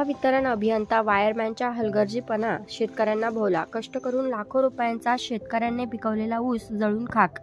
महावितरण अभियंता वायरमॅनच्या हलगर्जीपणा शेतकऱ्यांना भोवला. कष्ट करून लाखो रुपयांचा शेतकऱ्यांनी पिकवलेला ऊस जळून खाक.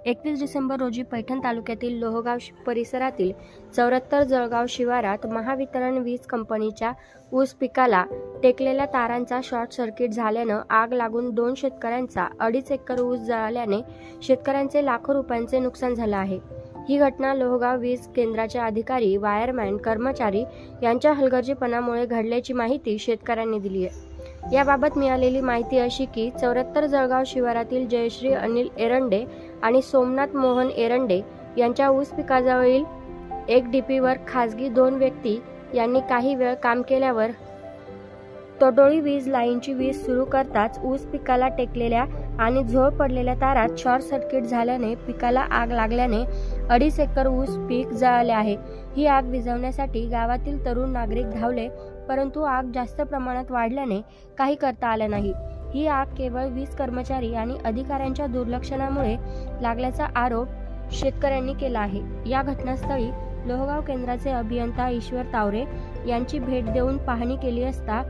31 डिसेंबर रोजी पैठण तालुक्यातील लोहगाव परिसरातील 74 जळगाव शिवारात महावितरण वीज कंपनीच्या ऊस पिकाला टेकलेल्या तारांचा शॉर्ट सर्किट झाल्यानं आग लागून 2 शेतकऱ्यांचा 2.5 एकर ऊस जळाल्याने शेतकऱ्यांचे लाखो रुपयांचे नुकसान झाले आहे. ही घटना लोहगाव वीज केंद्राचे अधिकारी, वायरमॅन, कर्मचारी यांच्या हलगर्जीपणामुळे घडल्याची माहिती शेतकऱ्यांनी दिली आहे. याबाबत मिळालेली माहिती अशी की 74 जळगाव शिवारातील जयश्री अनिल एरंडे आणि सोमनाथ मोहन एरंडे यांच्या ऊस पिकाजवळील एक डीपीवर खासगी 2 व्यक्ती यांनी काही वेळ काम केल्यावर तोडोळी वीज लाईनची वीज सुरू करताच ऊस पिकाला टेकलेल्या आणि झोळ पडलेल्या तारात शॉर्ट सर्किट झाल्याने पिकाला आग लागल्याने 2.5 एकर ऊस पीक जळाले आहे. ही आग विझवण्यासाठी गावातील तरुण नागरिक धावले, परंतु आग जास्त प्रमाणात वाढल्याने काही करता आले नाही. ही आग केवळ वीज कर्मचारी आणि अधिकाऱ्यांच्या दुर्लक्षणामुळे लागल्याचा आरोप शेतकऱ्यांनी केला आहे. या घटनास्थळी लोहगाव केंद्राचे अभियंता ईश्वर तावरे यांची भेट देऊन पाहणी केली असता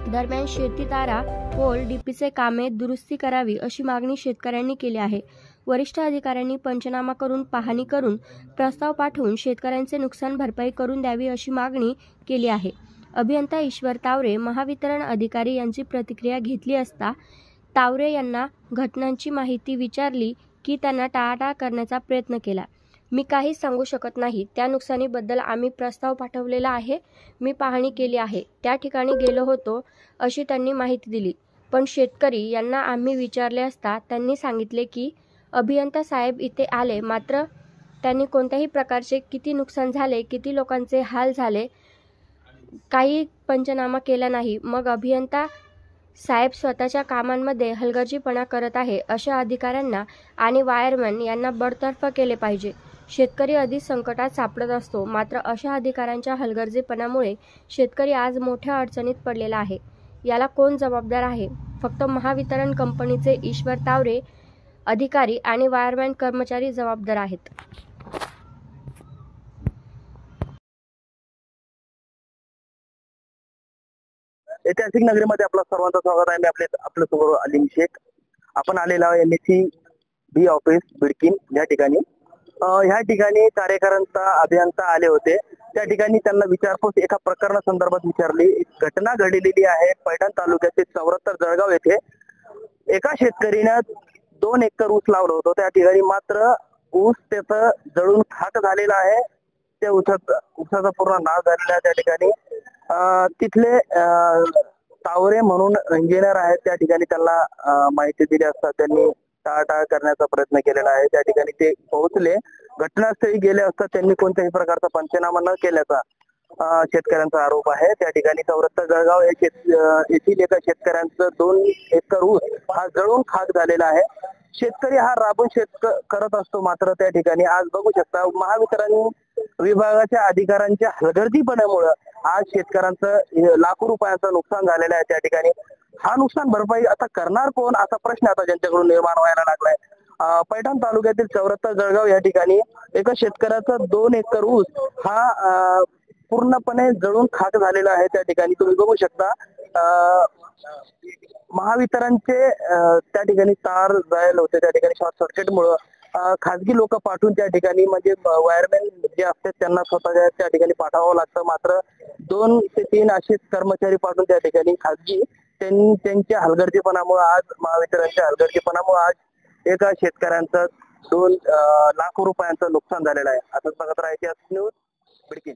दरम्यान शेती तारा, पोल, डीपीचे कामे दुरुस्ती करावी अशी मागणी शेतकऱ्यांनी केली आहे. वरिष्ठ अधिकाऱ्यांनी पंचनामा करून पाहणी करून प्रस्ताव पाठवून शेतकऱ्यांचे नुकसान भरपाई करून द्यावी अशी मागणी केली आहे. अभियंता ईश्वर तावरे महावितरण अधिकारी यांची प्रतिक्रिया घेतली असता तावरे यांना घटनांची माहिती विचारली की त्यांना टाळाटाळ करण्याचा प्रयत्न केला. मी काही सांगू शकत नाही. त्या नुकसानीबद्दल आम्ही प्रस्ताव पाठवलेला आहे. मी पाहणी केली आहे. त्या ठिकाणी गेलो होतो अशी त्यांनी माहिती दिली. पण शेतकरी यांना आम्ही विचारले असता त्यांनी सांगितले की अभियंता साहेब इथे आले, मात्र त्यांनी कोणत्याही प्रकारचे किती नुकसान झाले, किती लोकांचे हाल झाले, काही पंचनामा केला नाही. मग अभियंता साहेब स्वतःच्या कामांमध्ये हलगर्जीपणा करत आहे. अशा अधिकाऱ्यांना आणि वायरमॅन यांना बडतर्फ केले पाहिजे. शेतकरी अधिक संकटात सापडत असतो, मात्र अशा अधिकाऱ्यांच्या हलगर्जीपणामुळे शेतकरी आज मोठ्या अडचणीत पडलेला आहे. याला कोण जबाबदार आहे? फक्त महावितरण कंपनीचे ईश्वर तावरे अधिकारी आणि वायरमॅन कर्मचारी जबाबदार आहेत. ऐतिहासिक नगरीमध्ये आपलं सर्वांचं स्वागत आहे. मी आपलं समोर अलीम शेख. आपण आलेलो आहे NEC बी ऑफिस बिडकीन या ठिकाणी. ह्या ठिकाणी कार्यकर्ता अभियंता आले होते. त्या ठिकाणी त्यांना विचारपूस एका प्रकरणासंदर्भात विचारली. घटना घडलेली आहे पैठण तालुक्यातील 74 जळगाव येथे. एका शेतकरीने 2 एकर ऊस लावलं होतं. त्या ठिकाणी मात्र ऊस त्याचं जळून खाक झालेला आहे. त्या ऊसाचा पूर्ण नाश झालेला आहे. त्या ठिकाणी तिथले तावरे म्हणून इंजिनियर आहेत. त्या ठिकाणी त्यांना माहिती दिली असता त्यांनी टाळाटाळ करण्याचा प्रयत्न केलेला आहे. त्या ठिकाणी ते पोहोचले. घटनास्थळी गेले असता त्यांनी कोणत्याही प्रकारचा पंचनामा न केल्याचा शेतकऱ्यांचा आरोप आहे. त्या ठिकाणी 74 जळगाव येथील एका शेतकऱ्यांचं 2 एकर ऊस हा जळून खाक झालेला आहे. शेतकरी हा राबून करत असतो, मात्र त्या ठिकाणी आज बघू शकता महावितरण विभागाच्या अधिकाऱ्यांच्या हलगर्जीपणामुळे आज शेतकऱ्यांचं लाखो रुपयांचं नुकसान झालेलं आहे. त्या ठिकाणी हा नुकसान भरपाई आता करणार कोण असा प्रश्न आता जनतेकडून निर्माण व्हायला लागलाय. पैठण तालुक्यातील 74 जळगाव या ठिकाणी एका शेतकऱ्याचा 2 एकर ऊस हा पूर्णपणे जळून खाक झालेला आहे. त्या ठिकाणी तुम्ही बघू शकता महावितरणचे त्या ठिकाणी तार जायला होते. त्या ठिकाणी शॉर्ट सर्किटमुळे खासगी लोक पाठवून त्या ठिकाणी म्हणजे वायरमॅन जे असतात त्यांना स्वतः त्या ठिकाणी पाठवावं लागतं. मात्र 2 ते 3 असे कर्मचारी पाठवून त्या ठिकाणी खासगी त्यांच्या हलगर्जीपणामुळे आज महावितरणच्या हलगर्जीपणामुळे आज एका शेतकऱ्यांचं 2 लाखो रुपयांचं नुकसान झालेलं आहे. असंच बघत राहायचे न्यूज बिडकीन.